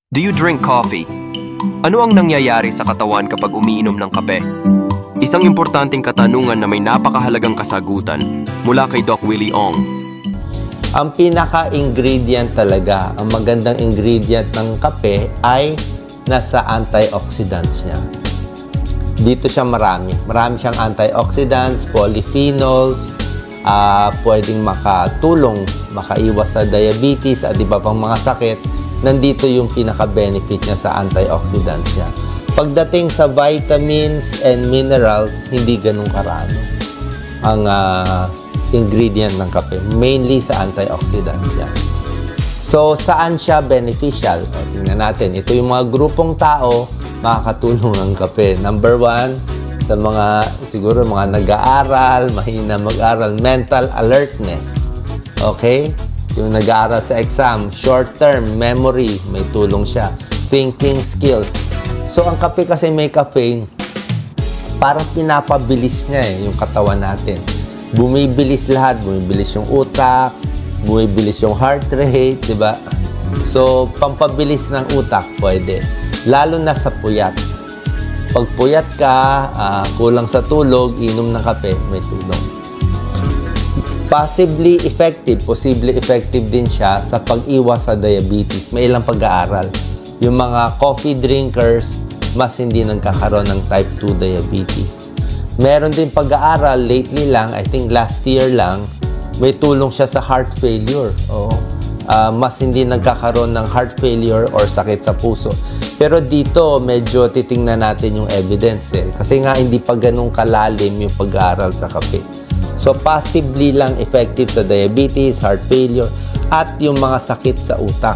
Do you drink coffee? Ano ang nangyayari sa katawan kapag umiinom ng kape? Isang importanteng katanungan na may napakahalagang kasagutan mula kay Doc Willie Ong. Ang pinaka-ingredient talaga, ang magandang ingredient ng kape ay nasa antioxidants niya. Dito siya marami. Marami siyang antioxidants, polyphenols, pwedeng makatulong, makaiwas sa diabetes at iba pang mga sakit. Nandito yung pinaka-benefit niya sa antioxidants niya. Pagdating sa vitamins and minerals, hindi ganun karami ang ingredient ng kape. Mainly sa antioxidants niya. So, saan siya beneficial? Tingnan natin. Ito yung mga grupong tao makakatulong ng kape. Number 1, sa mga, siguro mga nag-aaral, mahina mag-aral, mental alertness. Okay? Yung nag-aaral sa exam, short-term memory, may tulong siya. Thinking skills. So, ang kape kasi may caffeine, parang pinapabilis niya yung katawan natin. Bumibilis lahat, bumibilis yung utak, bumibilis yung heart rate, di ba? So, pampabilis ng utak, pwede. Lalo na sa puyat. Pag puyat ka, kulang sa tulog, inom ng kape, may tulong. Posibly effective din siya sa pag-iwas sa diabetes. May ilang pag-aaral. Yung mga coffee drinkers, mas hindi nagkakaroon ng type 2 diabetes. Meron din pag-aaral, lately lang, I think last year lang, may tulong siya sa heart failure. Mas hindi nagkakaroon ng heart failure or sakit sa puso. Pero dito, medyo titingnan natin yung evidence Kasi nga, hindi pa ganun kalalim yung pag-aaral sa kape. So, possibly lang effective sa diabetes, heart failure, at yung mga sakit sa utak.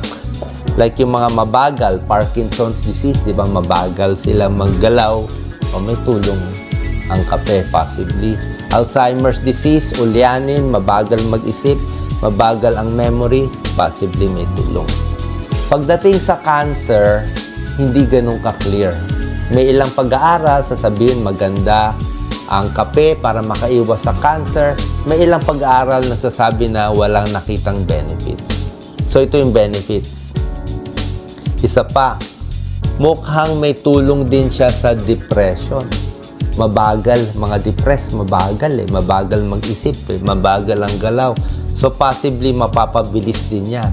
Like yung mga mabagal, Parkinson's disease, di ba? Mabagal sila maggalaw. May tulong ang kape, possibly. Alzheimer's disease, ulyanin, mabagal mag-isip, mabagal ang memory, possibly may tulong. Pagdating sa cancer, hindi ganun ka-clear. May ilang pag-aaral, sasabihin maganda ang kape para makaiwas sa cancer. May ilang pag-aaral na nagsasabi na walang nakitang benefits. So, ito yung benefits. Isa pa, mukhang may tulong din siya sa depression. Mabagal, mga depressed, mabagal Mabagal mag-isip mabagal ang galaw. So, possibly mapapabilis din yan.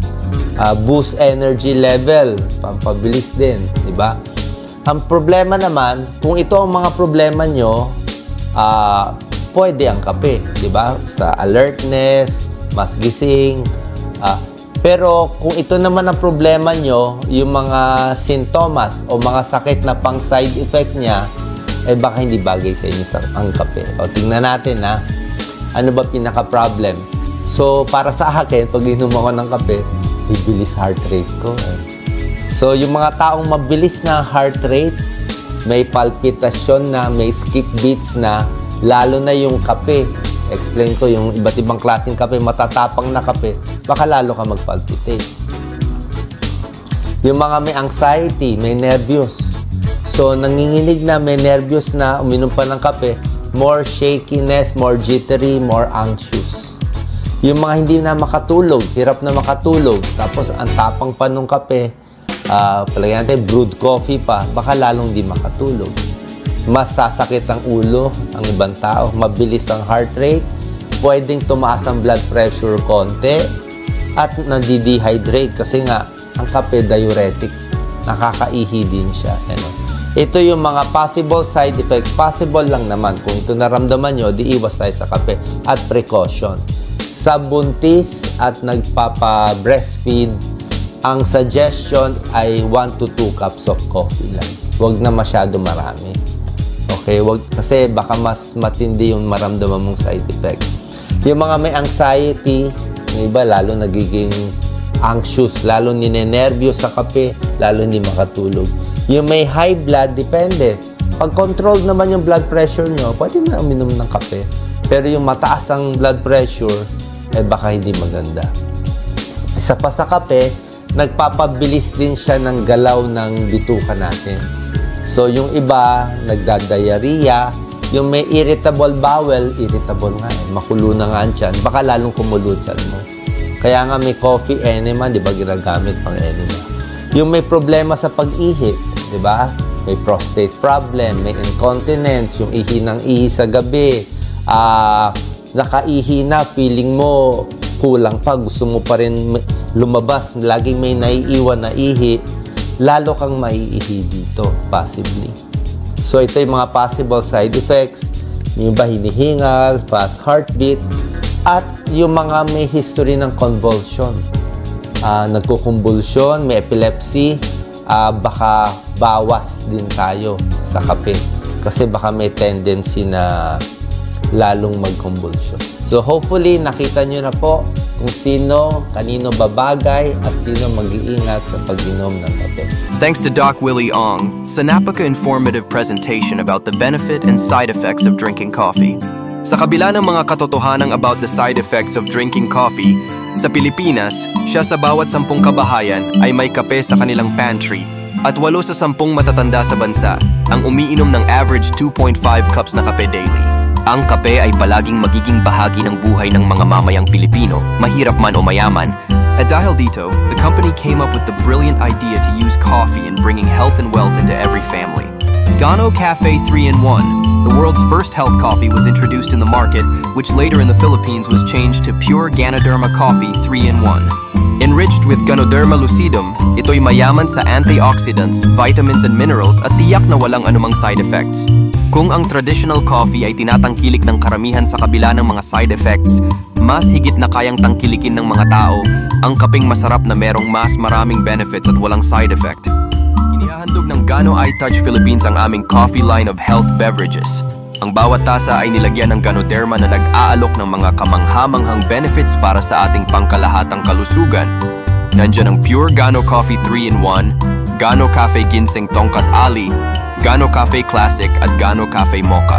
Boost energy level, pampabilis din, di ba? Ang problema naman, kung ito ang mga problema nyo, pwede ang kape, di ba? Sa alertness, mas gising. Pero kung ito naman ang problema nyo, yung mga sintomas o mga sakit na pang side effect niya, baka hindi bagay sa inyo ang kape. O, tingnan natin ano ba pinaka-problem? So, para sa akin, pag inom ako ng kape, bibilis heart rate ko. So, yung mga taong mabilis na heart rate, may palpitasyon na, may skip beats na, lalo na yung kape. Explain ko, yung iba't ibang klaseng kape, matatapang na kape, baka lalo ka mag-palpitate. Yung mga may anxiety, may nervous. So, nanginginig na, may nervous na, uminom pa ng kape, more shakiness, more jittery, more anxious. Yung mga hindi na makatulog, hirap na makatulog, tapos ang tapang pa nung kape, palagyan natin, brewed coffee pa, baka lalong di makatulog. Mas sasakit ang ulo, ang ibang tao, mabilis ang heart rate, pwedeng tumaas ang blood pressure konti, at nadi-dehydrate kasi nga, ang kape diuretic, nakakaihi din siya. Ito yung mga possible side effects. Possible lang naman. Kung ito naramdaman nyo, di iwas tayo sa kape. At precaution. Sa buntis at nagpapa-breastfeed, ang suggestion ay 1 to 2 cups of coffee lang. Huwag na masyado marami. Okay? Kasi baka mas matindi yung maramdaman mong side effect. Yung mga may anxiety, yung iba lalo nagiging anxious, lalo ninenervyos sa kape, lalo hindi makatulog. Yung may high blood, depende. Pag controlled naman yung blood pressure nyo, pwede na uminom ng kape. Pero yung mataas ang blood pressure, baka hindi maganda. Isa pa sa kape, nagpapabilis din siya ng galaw ng bituka natin. So, yung iba, nagdadiarrhea. Yung may irritable bowel, irritable nga makulo na nga ang tiyan. Baka lalong kumulo tiyan mo. Kaya nga may coffee enema, di ba ginagamit pang enema? Yung may problema sa pag-ihi, di ba? May prostate problem, may incontinence, yung ihi ng ihi sa gabi, nakaihi na, feeling mo kulang pa, gusto mo pa rin lumabas, laging may naiiwan na ihi, lalo kang maiihi dito, possibly. So, ito yung mga possible side effects, yung ba hinihingal, fast heartbeat, at yung mga may history ng convulsion. Nagkukumbulsyon, may epilepsy, baka bawas din tayo sa kape. Kasi baka may tendency na lalong magkumbulsyon. So hopefully, nakita nyo na po kung sino, kanino babagay, at sino mag-iingat sa pag-inom ng kape. Thanks to Doc Willie Ong, sa napaka-informative presentation about the benefit and side effects of drinking coffee. Sa kabila ng mga katotohanan about the side effects of drinking coffee, sa Pilipinas, siya sa bawat 10 kabahayan ay may kape sa kanilang pantry at 8 sa 10 matatanda sa bansa ang umiinom ng average 2.5 cups na kape daily. Ang kape ay palaging magiging bahagi ng buhay ng mga mamayang Pilipino, mahirap man o mayaman. At dahil dito, the company came up with the brilliant idea to use coffee in bringing health and wealth into every family. Gano Cafe 3-in-1, the world's first health coffee, was introduced in the market, which later in the Philippines was changed to Pure Ganoderma Coffee 3-in-1. Enriched with Ganoderma lucidum, ito'y mayaman sa antioxidants, vitamins and minerals at tiyak na walang anumang side effects. Kung ang traditional coffee ay tinatangkilik ng karamihan sa kabila ng mga side effects, mas higit na kayang tangkilikin ng mga tao ang kapeng masarap na merong mas maraming benefits at walang side effect. Inihahandog ng Gano iTouch Philippines ang aming coffee line of health beverages. Ang bawat tasa ay nilagyan ng Ganoderma na nag-aalok ng mga kamanghamanghang benefits para sa ating pangkalahatang kalusugan. Nandiyan ang Pure Gano Coffee 3-in-1, Gano Cafe Ginseng Tongkat Ali, Gano Cafe Classic at Gano Cafe Mocha.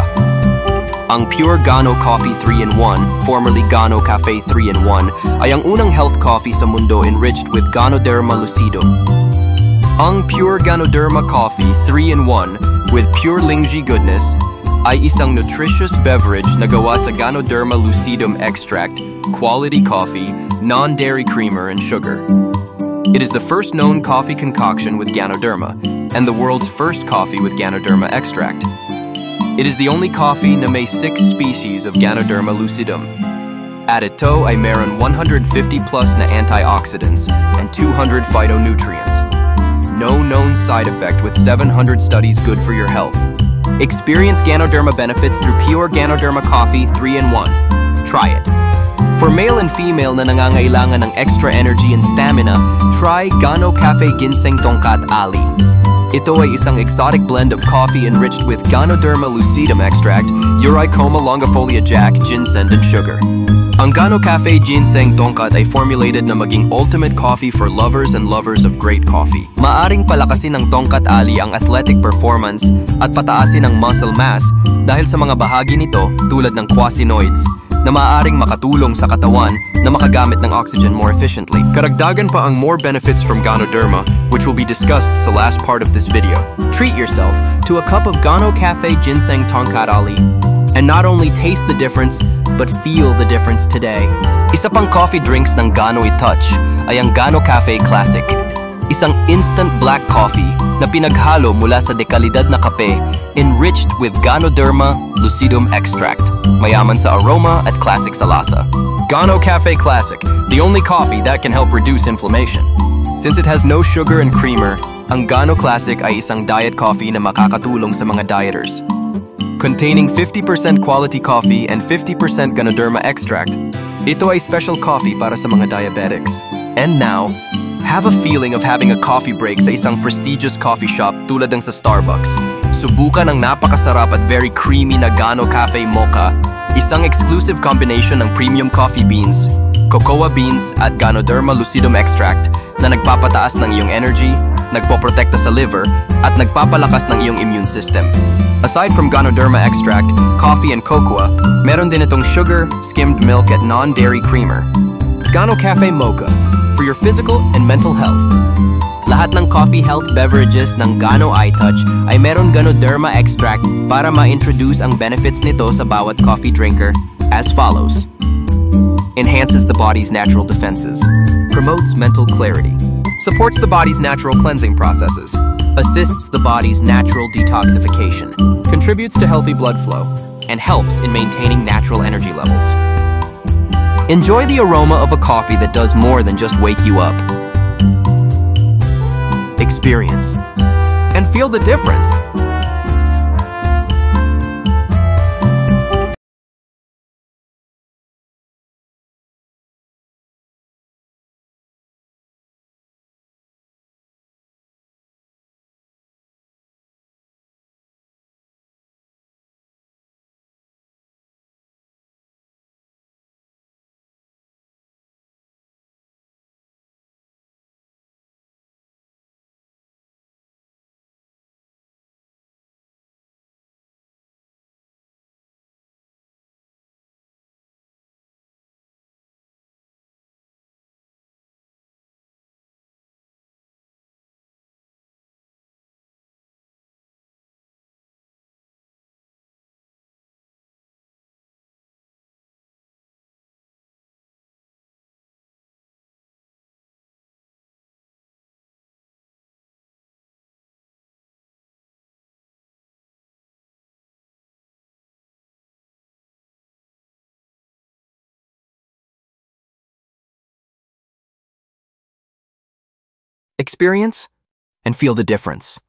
Ang Pure Gano Coffee 3-in-1, formerly Gano Cafe 3-in-1, ay ang unang health coffee sa mundo enriched with Ganoderma lucidum. Ang Pure Ganoderma Coffee 3-in-1 with Pure Lingzhi goodness ay isang nutritious beverage na gawa sa Ganoderma lucidum extract, quality coffee, non-dairy creamer, and sugar. It is the first known coffee concoction with Ganoderma, and the world's first coffee with Ganoderma extract. It is the only coffee na may 6 species of Ganoderma lucidum. At ito ay meron 150 plus na antioxidants and 200 phytonutrients. No known side effect with 700 studies good for your health. Experience Ganoderma benefits through Pure Ganoderma Coffee 3-in-1. Try it. For male and female na nangangailangan ng extra energy and stamina, try Gano Cafe Ginseng Tongkat Ali. Ito ay isang exotic blend of coffee enriched with Ganoderma lucidum extract, Eurycoma longifolia jack, ginseng, and sugar. Ang Gano Cafe Ginseng Tongkat ay formulated na maging ultimate coffee for lovers and lovers of great coffee. Maaring palakasin ng Tongkat Ali ang athletic performance at pataasin ang muscle mass dahil sa mga bahagi nito tulad ng quasinoids na maaaring makatulong sa katawan na makagamit ng oxygen more efficiently. Karagdagan pa ang more benefits from Ganoderma, which will be discussed sa last part of this video. Treat yourself to a cup of Gano Cafe Ginseng Tongkat Ali and not only taste the difference, but feel the difference today. Isa pang coffee drinks ng Gano iTouch ay ang Gano Cafe Classic. Isang instant black coffee na pinaghalo mula sa dekalidad na kape enriched with Ganoderma lucidum extract. Mayaman sa aroma at classic sa lasa. Gano Cafe Classic, the only coffee that can help reduce inflammation. Since it has no sugar and creamer, ang Gano Classic ay isang diet coffee na makakatulong sa mga dieters. Containing 50% quality coffee and 50% Ganoderma extract, ito ay special coffee para sa mga diabetics. And now, have a feeling of having a coffee break sa isang prestigious coffee shop tulad ng sa Starbucks. Subukan ang napakasarap at very creamy na Gano Cafe Mocha, isang exclusive combination ng premium coffee beans, cocoa beans at Ganoderma lucidum extract na nagpapataas ng iyong energy, nagpoprotekta sa liver, at nagpapalakas ng iyong immune system. Aside from Ganoderma extract, coffee, and cocoa, meron din itong sugar, skimmed milk, at non-dairy creamer. Gano Cafe Mocha, for your physical and mental health. Lahat ng coffee health beverages ng Gano iTouch ay meron Ganoderma extract para ma-introduce ang benefits nito sa bawat coffee drinker as follows. Enhances the body's natural defenses. Promotes mental clarity. Supports the body's natural cleansing processes. Assists the body's natural detoxification. Contributes to healthy blood flow. And helps in maintaining natural energy levels. Enjoy the aroma of a coffee that does more than just wake you up. Experience. And feel the difference. Experience and feel the difference.